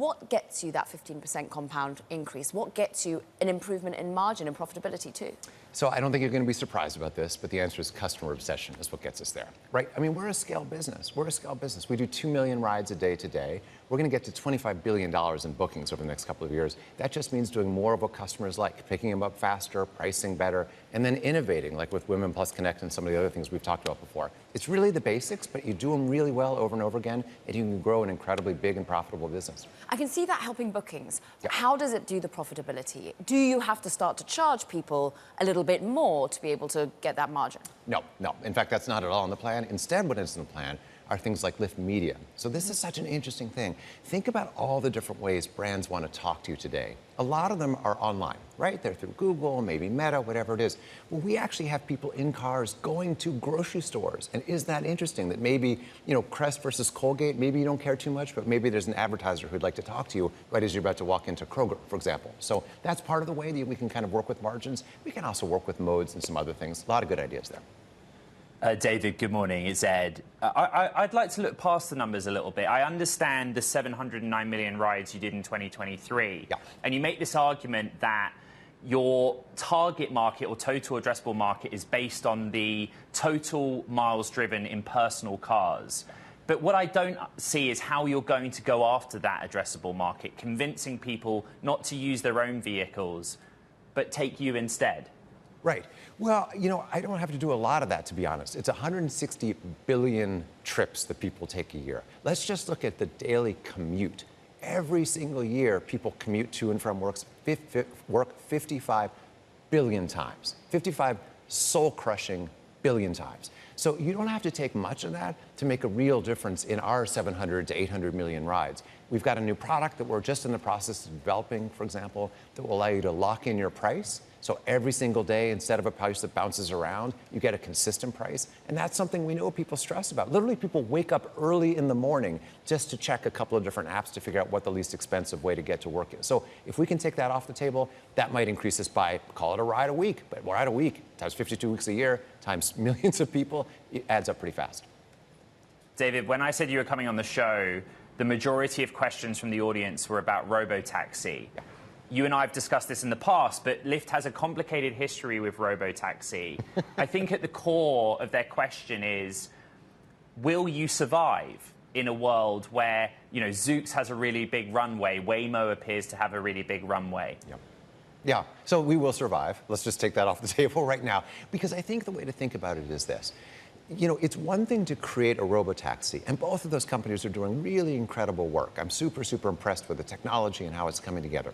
what gets you that 15% compound increase? What gets you an improvement in margin and profitability too? So I don't think you're going to be surprised about this, but the answer is customer obsession is what gets us there, right? I mean, we're a scale business. We're a scale business. We do 2 million rides a day today. We're going to get to $25 billion in bookings over the next couple of years. That just means doing more of what customers like, picking them up faster, pricing better, and then innovating, like with Women Plus Connect and some of the other things we've talked about before. It's really the basics, but you do them really well over and over again, and you can grow an incredibly big and profitable business. I can see that helping bookings. Yeah. How does it do the profitability? Do you have to start to charge people a little bit more to be able to get that margin? No. In fact, that's not at all in the plan. Instead, what is in the plan are things like Lyft Media. So this is such an interesting thing. Think about all the different ways brands want to talk to you today. A lot of them are online, right? They're through Google, maybe Meta, whatever it is. Well, we actually have people in cars going to grocery stores. And is that interesting that maybe, Crest versus Colgate, maybe you don't care too much, but maybe there's an advertiser who'd like to talk to you right as you're about to walk into Kroger, for example. So that's part of the way that we can kind of work with margins. We can also work with modes and some other things. A lot of good ideas there. David, good morning. It's Ed. I'd like to look past the numbers a little bit. I understand the 709 million rides you did in 2023. Yeah. And you make this argument that your target market or total addressable market is based on the total miles driven in personal cars. But what I don't see is how you're going to go after that addressable market, convincing people not to use their own vehicles, but take you instead. Right. Well, I don't have to do a lot of that, to be honest. It's 160 billion trips that people take a year. Let's just look at the daily commute. Every single year, people commute to and from work 55 billion times. 55 soul-crushing billion times. So you don't have to take much of that to make a real difference in our 700 to 800 million rides. We've got a new product that we're just in the process of developing, for example, that will allow you to lock in your price. So every single day, instead of a price that bounces around, you get a consistent price. And that's something we know people stress about. Literally, people wake up early in the morning just to check a couple of different apps to figure out what the least expensive way to get to work is. So if we can take that off the table, that might increase us by, call it a ride a week. But a ride a week times 52 weeks a year times millions of people, it adds up pretty fast. David, when I said you were coming on the show, the majority of questions from the audience were about Robotaxi. Yeah. You and I have discussed this in the past, but Lyft has a complicated history with Robotaxi. I think at the core of their question is, will you survive in a world where, Zoox has a really big runway, Waymo appears to have a really big runway? Yep. Yeah, so we will survive. Let's just take that off the table right now, because I think the way to think about it is this. It's one thing to create a Robotaxi, and both of those companies are doing really incredible work. I'm super, super impressed with the technology and how it's coming together.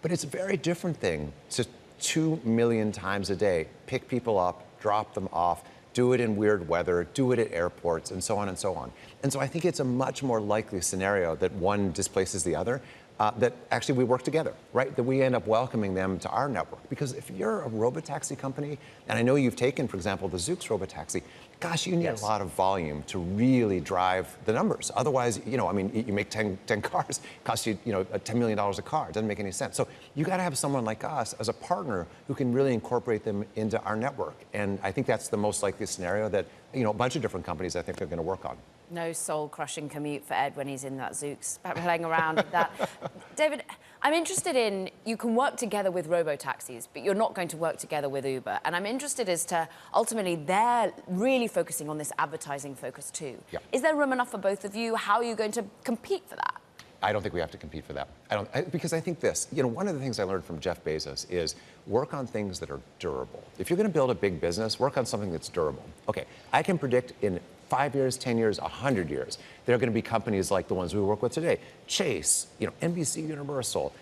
But it's a very different thing to 2 million times a day pick people up, drop them off, do it in weird weather, do it at airports, and so on and so on. And so I think it's a much more likely scenario that one displaces the other, that actually we work together, right? That we end up welcoming them to our network. Because if you're a Robotaxi company, and I know you've taken, for example, the Zoox Robotaxi, gosh, you need a lot of volume to really drive the numbers. Otherwise, you make 10 cars, it costs you, $10 million a car. It doesn't make any sense. So you got to have someone like us as a partner who can really incorporate them into our network. And I think that's the most likely scenario that, a bunch of different companies, I think, are going to work on. No soul-crushing commute for Ed when he's in that Zoox, playing around with that. David, I'm interested in, you can work together with Robotaxis, but you're not going to work together with Uber. And I'm interested as to, ultimately, they're really focusing on this advertising focus too. Yeah. Is there room enough for both of you? How are you going to compete for that? I don't think we have to compete for that. Because I think this, one of the things I learned from Jeff Bezos is work on things that are durable. If you're going to build a big business, work on something that's durable. Okay, I can predict in 5 years, 10 years, 100 years, there are going to be companies like the ones we work with today. Chase, NBC Universal,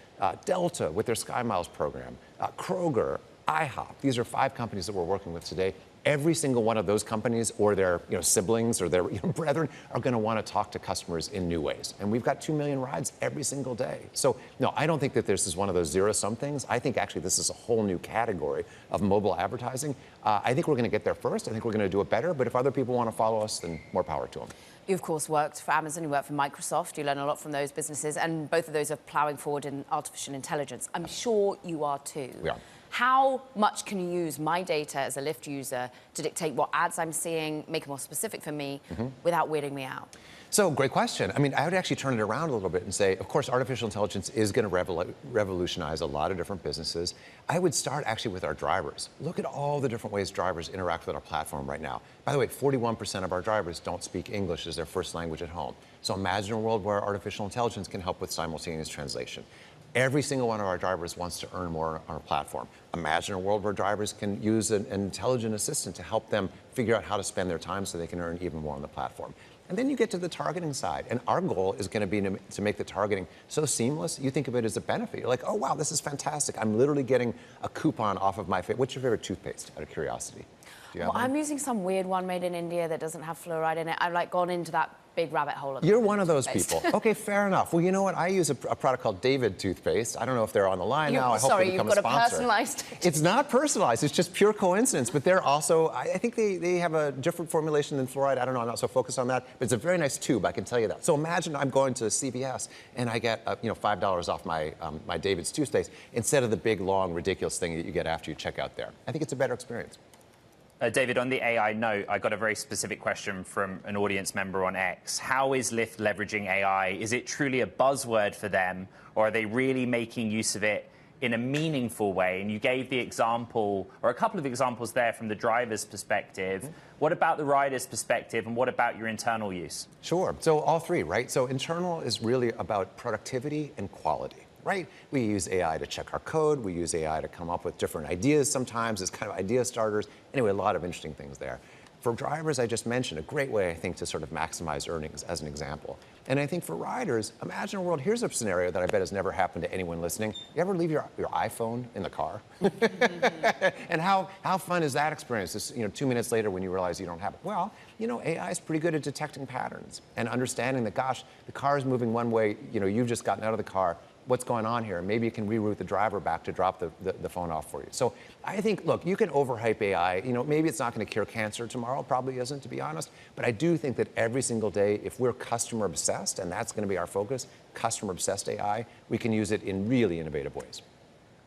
Delta with their SkyMiles program, Kroger, IHOP. These are 5 companies that we're working with today. Every single one of those companies or their siblings or their brethren are going to want to talk to customers in new ways. And we've got 2 million rides every single day. So, no, I don't think that this is one of those zero-sum things. I think actually this is a whole new category of mobile advertising. I think we're going to get there first. I think we're going to do it better. But if other people want to follow us, then more power to them. You, of course, worked for Amazon, you worked for Microsoft. You learn a lot from those businesses. And both of those are ploughing forward in artificial intelligence. I'm sure you are too. We are. How much can you use my data as a Lyft user to dictate what ads I'm seeing, make it more specific for me, without weirding me out? So, great question. I mean, I would actually turn it around a little bit and say, of course, artificial intelligence is going to revolutionize a lot of different businesses. I would start actually with our drivers. Look at all the different ways drivers interact with our platform right now. By the way, 41% of our drivers don't speak English as their first language at home. So imagine a world where artificial intelligence can help with simultaneous translation. Every single one of our drivers wants to earn more on our platform. Imagine a world where drivers can use an intelligent assistant to help them figure out how to spend their time so they can earn even more on the platform. And then you get to the targeting side. And our goal is going to be to make the targeting so seamless, you think of it as a benefit. You're like, oh, wow, this is fantastic. I'm literally getting a coupon off of my favorite. What's your favorite toothpaste, out of curiosity? Do you have one? I'm using some weird one made in India that doesn't have fluoride in it. I've like gone into that big rabbit hole. You're one of those people. Okay, fair enough. Well, you know what? I use a product called David toothpaste. I don't know if they're on the line now. I hope they become a sponsor. Sorry, you've got a personalized. It's not personalized. It's just pure coincidence. But they're also, I think they have a different formulation than fluoride. I don't know. I'm not so focused on that. But it's a very nice tube. I can tell you that. So imagine I'm going to CVS and I get $5 off my David's toothpaste instead of the big, long, ridiculous thing that you get after you check out there. I think it's a better experience. David, on the AI note, I got a very specific question from an audience member on X. How is Lyft leveraging AI? Is it truly a buzzword for them, or are they really making use of it in a meaningful way? And you gave the example, or a couple of examples there from the driver's perspective. Mm-hmm. What about the rider's perspective, and what about your internal use? Sure. So all three, right? So internal is really about productivity and quality. Right? We use AI to check our code. We use AI to come up with different ideas sometimes as kind of idea starters. Anyway, a lot of interesting things there. For drivers, I just mentioned a great way, I think, to sort of maximize earnings as an example. And I think for riders, imagine a world, here's a scenario that I bet has never happened to anyone listening. You ever leave your iPhone in the car? And how fun is that experience? This, 2 minutes later when you realize you don't have it. Well, AI is pretty good at detecting patterns and understanding that, gosh, the car is moving one way, you've just gotten out of the car. What's going on here? Maybe it can reroute the driver back to drop the phone off for you. So I think, look, you can overhype AI. Maybe it's not going to cure cancer tomorrow. Probably isn't, to be honest. But I do think that every single day, if we're customer obsessed, and that's going to be our focus, customer obsessed AI, we can use it in really innovative ways.